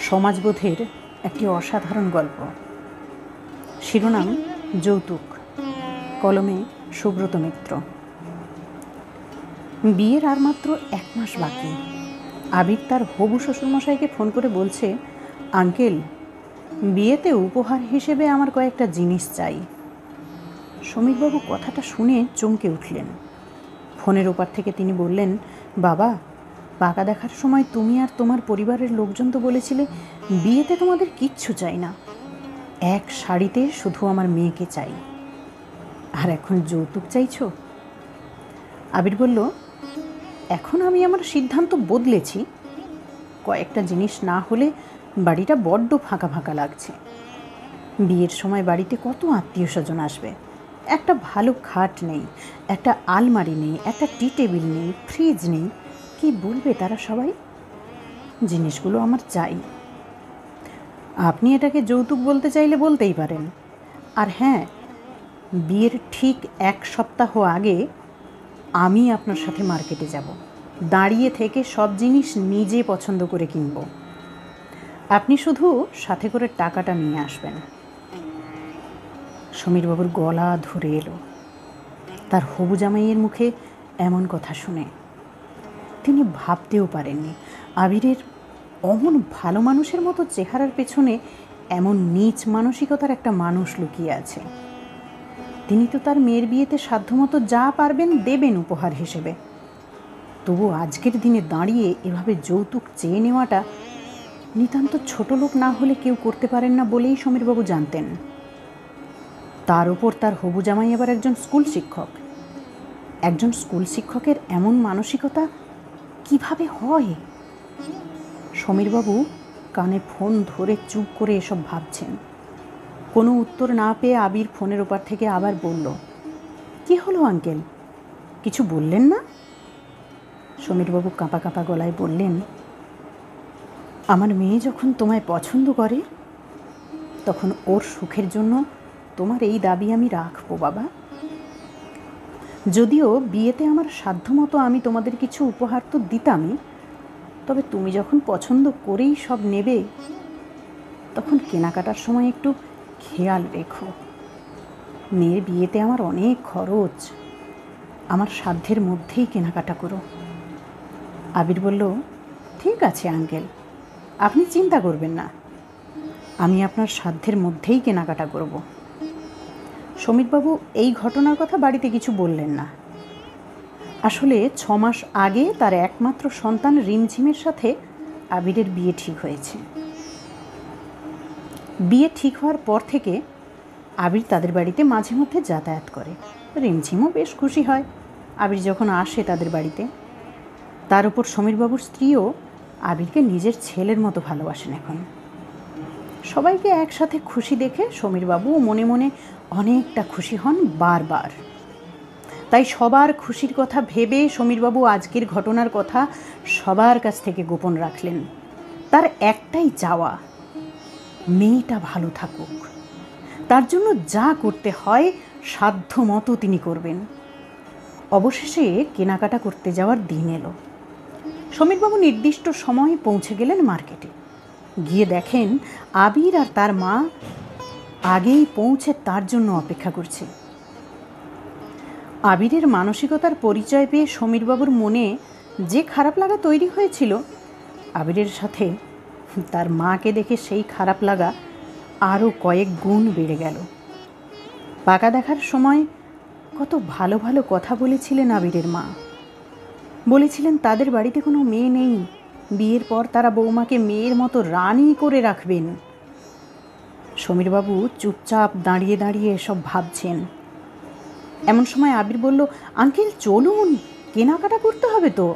সমাজবোধের একটি অসাধারণ গল্প। শিরোনাম যৌতুক, কলমে সুব্রত মিত্র। বিয়ের আর মাত্র 1 মাস বাকি। আবির তার হবু শ্বশুরমশাইকে ফোন করে বলছে, আঙ্কেল, বিয়েতে উপহার হিসেবে আমার কয়েকটা জিনিস চাই। সমীরবাবু কথাটা শুনে চমকে উঠলেন। ফোনের ওপার থেকে তিনি বললেন, বাবা, পাকা দেখার সময় তুমি আর তোমার পরিবারের লোকজন তো বলেছিলে বিয়েতে তোমাদের কিচ্ছু চাই না, এক শাড়িতে শুধু আমার মেয়েকে চাই, আর এখন যৌতুক চাইছো? আবির বলল, এখন আমি আমার সিদ্ধান্ত বদলেছি। কয়েকটা জিনিস না হলে বাড়িটা বড্ড ফাঁকা ফাঁকা লাগছে। বিয়ের সময় বাড়িতে কত আত্মীয় স্বজন আসবে, একটা ভালো খাট নেই, একটা আলমারি নেই, একটা টি টেবিল নেই, ফ্রিজ নেই। কি বলবে তারা সবাই? জিনিসগুলো আমার চাই। আপনি এটাকে যৌতুক বলতে চাইলে বলতেই পারেন। আর হ্যাঁ, বিয়ের ঠিক 1 সপ্তাহ আগে আমি আপনার সাথে মার্কেটে যাব, দাঁড়িয়ে থেকে সব জিনিস নিজে পছন্দ করে কিনব। আপনি শুধু সাথে করে টাকাটা নিয়ে আসবেন। সমীরবাবুর গলা ধরে এলো তার হবু জামাইয়ের মুখে এমন কথা শুনে। তিনি ভাবতেও পারেননি আবিরের অমন ভালো মানুষের মতো চেহারার পেছনে এমন নীচ মানসিকতার একটা মানুষ লুকিয়ে আছে। তিনি তো তার মেয়ের বিয়েতে সাধ্যমতো যা পারবেন দেবেন উপহার হিসেবে। তবু আজকের দিনে দাঁড়িয়ে এভাবে যৌতুক চেয়ে নেওয়াটা নিতান্ত ছোট লোক না হলে কেউ করতে পারেন না বলেই সমীরবাবু জানতেন। তার ওপর তার হবু জামাই আবার একজন স্কুল শিক্ষক। একজন স্কুল শিক্ষকের এমন মানসিকতা কিভাবে হয়? সমীরবাবু কানে ফোন ধরে চুপ করে এসব ভাবছেন। কোনো উত্তর না পেয়ে আবির ফোনের ওপার থেকে আবার বলল, কি হলো আঙ্কেল, কিছু বললেন না? সমীরবাবু কাঁপা কাঁপা গলায় বললেন, আমার মেয়ে যখন তোমায় পছন্দ করে তখন ওর সুখের জন্য তোমার এই দাবি আমি রাখবো বাবা। যদিও বিয়েতে আমার সাধ্যমতো আমি তোমাদের কিছু উপহার তো দিতামই, তবে তুমি যখন পছন্দ করেই সব নেবে তখন কেনাকাটার সময় একটু খেয়াল রেখো। মেয়ের বিয়েতে আমার অনেক খরচ, আমার সাধ্যের মধ্যেই কেনাকাটা করো। আবির বলল, ঠিক আছে আঙ্কেল, আপনি চিন্তা করবেন না, আমি আপনার সাধ্যের মধ্যেই কেনাকাটা করব। সমীরবাবু এই ঘটনার কথা বাড়িতে কিছু বললেন না। আসলে 6 মাস আগে তার একমাত্র সন্তান রিমঝিমের সাথে আবিরের বিয়ে ঠিক হয়েছে। বিয়ে ঠিক হওয়ার পর থেকে আবির তাদের বাড়িতে মাঝে মধ্যে যাতায়াত করে। রিমঝিমও বেশ খুশি হয় আবির যখন আসে তাদের বাড়িতে। তার উপর সমীরবাবুর স্ত্রীও আবিরকে নিজের ছেলের মতো ভালোবাসেন এখন। সবাইকে একসাথে খুশি দেখে সমীরবাবুও মনে মনে অনেকটা খুশি হন বারবার। তাই সবার খুশির কথা ভেবে সমীরবাবু আজকের ঘটনার কথা সবার কাছ থেকে গোপন রাখলেন। তার একটাই চাওয়া, মেয়েটা ভালো থাকুক। তার জন্য যা করতে হয় সাধ্য মতো তিনি করবেন। অবশেষে কেনাকাটা করতে যাওয়ার দিন এলো। সমীরবাবু নির্দিষ্ট সময়ে পৌঁছে গেলেন মার্কেটে। গিয়ে দেখেন আবির আর তার মা আগেই পৌঁছে তার জন্য অপেক্ষা করছে। আবিরের মানসিকতার পরিচয় পেয়ে সমীরবাবুর মনে যে খারাপ লাগা তৈরি হয়েছিল, আবিরের সাথে তার মাকে দেখে সেই খারাপ লাগা আরও কয়েক গুণ বেড়ে গেল। পাকা দেখার সময় কত ভালো ভালো কথা বলেছিলেন আবিরের মা। বলেছিলেন তাদের বাড়িতে কোনো মেয়ে নেই, বিয়ের পর তারা বৌমাকে মেয়ের মতো রানী করে রাখবেন। সমীরবাবু চুপচাপ দাঁড়িয়ে দাঁড়িয়ে এসব ভাবছেন। এমন সময় আবির বলল, আঙ্কেল চলুন, কেনাকাটা করতে হবে তো।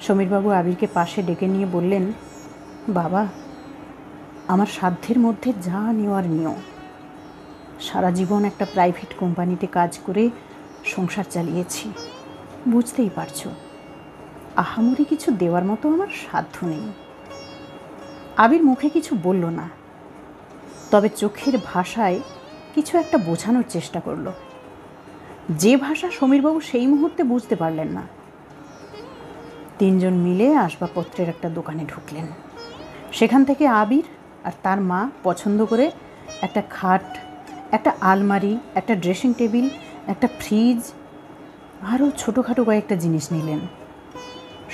সমীরবাবু আবিরকে পাশে ডেকে নিয়ে বললেন, বাবা, আমার সাধ্যের মধ্যে যা নেওয়ার নিও। সারা জীবন একটা প্রাইভেট কোম্পানিতে কাজ করে সংসার চালিয়েছি, বুঝতেই পারছো, আহামরি কিছু দেওয়ার মতো আমার সাধ্য নেই। আবির মুখে কিছু বলল না, তবে চোখের ভাষায় কিছু একটা বোঝানোর চেষ্টা করল, যে ভাষা সমীরবাবু সেই মুহূর্তে বুঝতে পারলেন না। 3 জন মিলে আসবাবপত্রের একটা দোকানে ঢুকলেন। সেখান থেকে আবির আর তার মা পছন্দ করে একটা খাট, একটা আলমারি, একটা ড্রেসিং টেবিল, একটা ফ্রিজ, আরও ছোটোখাটো কয়েকটা জিনিস নিলেন।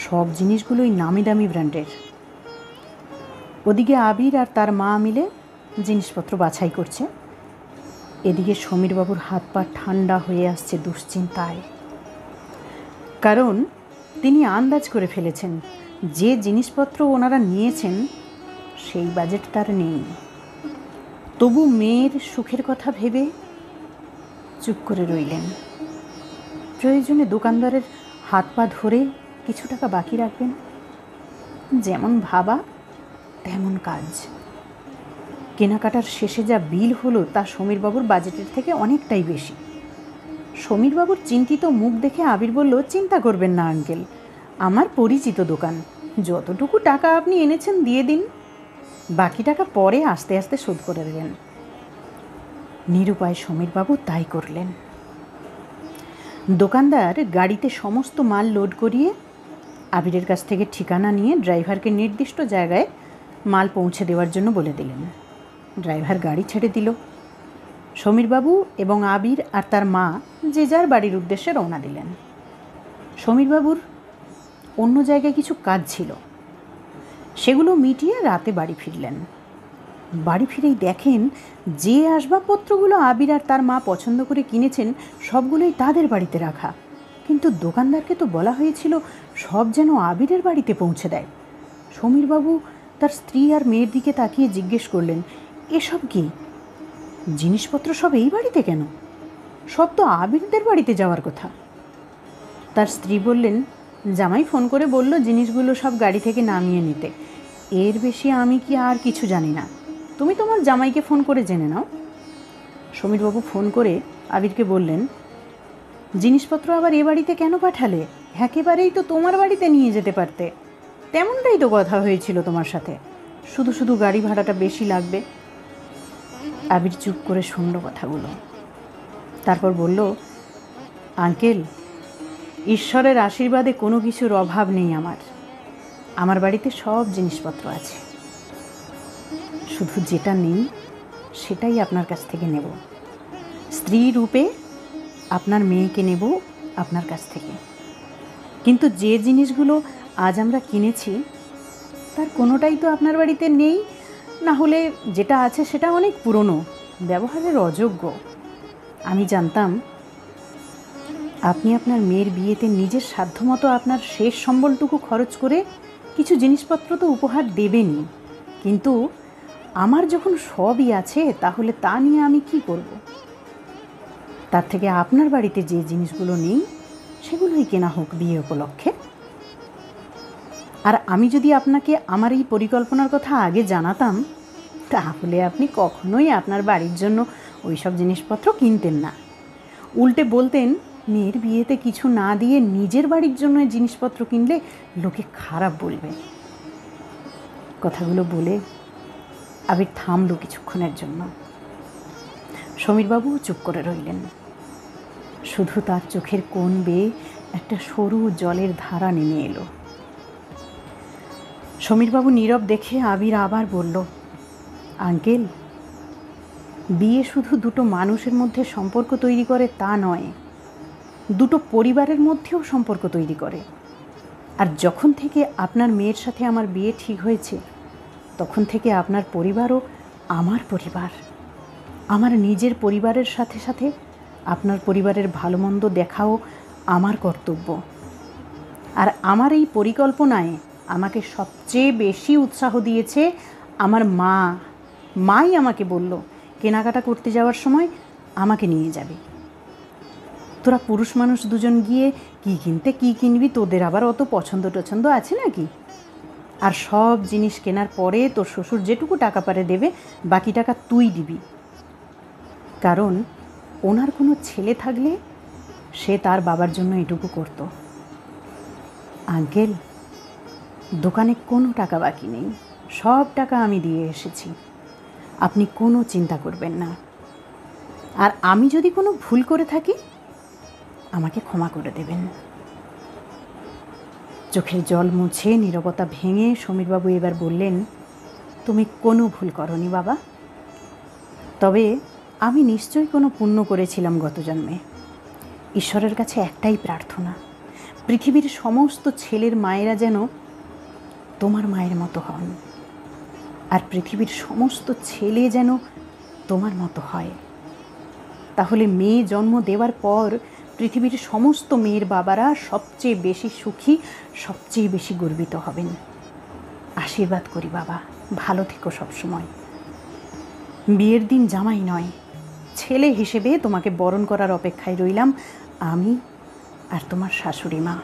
সব জিনিসগুলোই নামি দামি ব্র্যান্ডের। ওদিকে আবির আর তার মা মিলে জিনিসপত্র বাছাই করছে, এদিকে সমীরবাবুর হাত পা ঠান্ডা হয়ে আসছে দুশ্চিন্তায়। কারণ তিনি আন্দাজ করে ফেলেছেন যে জিনিসপত্র ওনারা নিয়েছেন সেই বাজেট তার নেই। তবু মেয়ের সুখের কথা ভেবে চুপ করে রইলেন। প্রয়োজনে দোকানদারের হাত পা ধরে কিছু টাকা বাকি রাখবেন। যেমন ভাবা তেমন কাজ। কেনাকাটার শেষে যা বিল হলো তা সমীরবাবুর বাজেটের থেকে অনেকটাই বেশি। সমীরবাবুর চিন্তিত মুখ দেখে আবির বলল, চিন্তা করবেন না আঙ্কেল, আমার পরিচিত দোকান, যতটুকু টাকা আপনি এনেছেন দিয়ে দিন, বাকি টাকা পরে আস্তে আস্তে শোধ করে দেবেন। নিরুপায় সমীরবাবু তাই করলেন। দোকানদার গাড়িতে সমস্ত মাল লোড করিয়ে আবিরের কাছ থেকে ঠিকানা নিয়ে ড্রাইভারকে নির্দিষ্ট জায়গায় মাল পৌঁছে দেওয়ার জন্য বলে দিলেন। ড্রাইভার গাড়ি ছেড়ে দিল। সমীরবাবু এবং আবির আর তার মা যে যার বাড়ির উদ্দেশ্যে রওনা দিলেন। সমীরবাবুর অন্য জায়গায় কিছু কাজ ছিল, সেগুলো মিটিয়ে রাতে বাড়ি ফিরলেন। বাড়ি ফিরেই দেখেন যে আসবাবপত্রগুলো আবির আর তার মা পছন্দ করে কিনেছেন সবগুলোই তাদের বাড়িতে রাখা, কিন্তু দোকানদারকে তো বলা হয়েছিল সব যেন আবিরের বাড়িতে পৌঁছে দেয়। সমীরবাবু তার স্ত্রী আর মেয়ের দিকে তাকিয়ে জিজ্ঞেস করলেন, এসব কি? জিনিসপত্র সব এই বাড়িতে কেন? সব তো আবিরদের বাড়িতে যাওয়ার কথা। তার স্ত্রী বললেন, জামাই ফোন করে বলল জিনিসগুলো সব গাড়ি থেকে নামিয়ে নিতে, এর বেশি আমি কি আর কিছু জানি না, তুমি তোমার জামাইকে ফোন করে জেনে নাও। সমীরবাবু ফোন করে আবিরকে বললেন, জিনিসপত্র আবার এ বাড়িতে কেন পাঠালে? একেবারেই তো তোমার বাড়িতে নিয়ে যেতে পারতে, তেমনটাই তো কথা হয়েছিল তোমার সাথে, শুধু শুধু গাড়ি ভাড়াটা বেশি লাগবে। আবির চুপ করে শুনল কথাগুলো, তারপর বলল, আঙ্কেল, ঈশ্বরের আশীর্বাদে কোনো কিছুর অভাব নেই আমার বাড়িতে সব জিনিসপত্র আছে, শুধু যেটা নেই সেটাই আপনার কাছ থেকে নেব। স্ত্রী রূপে আপনার মেয়েকে নেব আপনার কাছ থেকে, কিন্তু যে জিনিসগুলো আজ আমরা কিনেছি তার কোনোটাই তো আপনার বাড়িতে নেই, না হলে যেটা আছে সেটা অনেক পুরনো, ব্যবহারের অযোগ্য। আমি জানতাম আপনি আপনার মেয়ের বিয়েতে নিজের সাধ্যমতো আপনার শেষ সম্বলটুকু খরচ করে কিছু জিনিসপত্র তো উপহার দেবেনই, কিন্তু আমার যখন সবই আছে তাহলে তা নিয়ে আমি কি করব? তার থেকে আপনার বাড়িতে যে জিনিসগুলো নেই সেগুলোই কেনা হোক বিয়ে উপলক্ষে। আর আমি যদি আপনাকে আমার এই পরিকল্পনার কথা আগে জানাতাম তাহলে আপনি কখনোই আপনার বাড়ির জন্য ওই সব জিনিসপত্র কিনতেন না, উল্টে বলতেন মেয়ের বিয়েতে কিছু না দিয়ে নিজের বাড়ির জন্য জিনিসপত্র কিনলে লোকে খারাপ বলবে। কথাগুলো বলে আবির থামল কিছুক্ষণের জন্য। সমীরবাবু চুপ করে রইলেন। শুধু তার চোখের কোণ বেয়ে একটা সরু জলের ধারা নেমে এলো। সমীরবাবু নীরব দেখে আবির আবার বলল, আঙ্কেল, বিয়ে শুধু দুটো মানুষের মধ্যে সম্পর্ক তৈরি করে তা নয়, দুটো পরিবারের মধ্যেও সম্পর্ক তৈরি করে। আর যখন থেকে আপনার মেয়ের সাথে আমার বিয়ে ঠিক হয়েছে তখন থেকে আপনার পরিবারও আমার পরিবার। আমার নিজের পরিবারের সাথে সাথে আপনার পরিবারের ভালো মন্দ দেখাও আমার কর্তব্য। আর আমার এই পরিকল্পনায় আমাকে সবচেয়ে বেশি উৎসাহ দিয়েছে আমার মাই আমাকে বলল কেনাকাটা করতে যাওয়ার সময় আমাকে নিয়ে যাবে। তোরা পুরুষ মানুষ দুজন গিয়ে কী কিনবি, তোদের আবার অত পছন্দ টছন্দ আছে নাকি? আর সব জিনিস কেনার পরে তোর শ্বশুর যেটুকু টাকা পারে দেবে, বাকি টাকা তুই দিবি। কারণ ওনার কোনো ছেলে থাকলে সে তার বাবার জন্য এটুকু করত। আঙ্কেল, দোকানে কোনো টাকা বাকি নেই, সব টাকা আমি দিয়ে এসেছি, আপনি কোনো চিন্তা করবেন না। আর আমি যদি কোনো ভুল করে থাকি আমাকে ক্ষমা করে দেবেন। চোখের জল মুছে নীরবতা ভেঙে সমীরবাবু এবার বললেন, তুমি কোনো ভুল করনি বাবা। তবে আমি নিশ্চয়ই কোনো পুণ্য করেছিলাম গত জন্মে। ঈশ্বরের কাছে একটাই প্রার্থনা, পৃথিবীর সমস্ত ছেলের মায়েরা যেন তোমার মায়ের মতো হন, আর পৃথিবীর সমস্ত ছেলে যেন তোমার মতো হয়। তাহলে মেয়ে জন্ম দেওয়ার পর পৃথিবীর সমস্ত মেয়ের বাবারা সবচেয়ে বেশি সুখী, সবচেয়ে বেশি গর্বিত হবেন। আশীর্বাদ করি বাবা, ভালো থেকো সবসময়। বিয়ের দিন জামাই নয়, ছেলে হিসেবে তোমাকে বরণ করার অপেক্ষায় রইলাম আমি আর তোমার শাশুড়ি মা।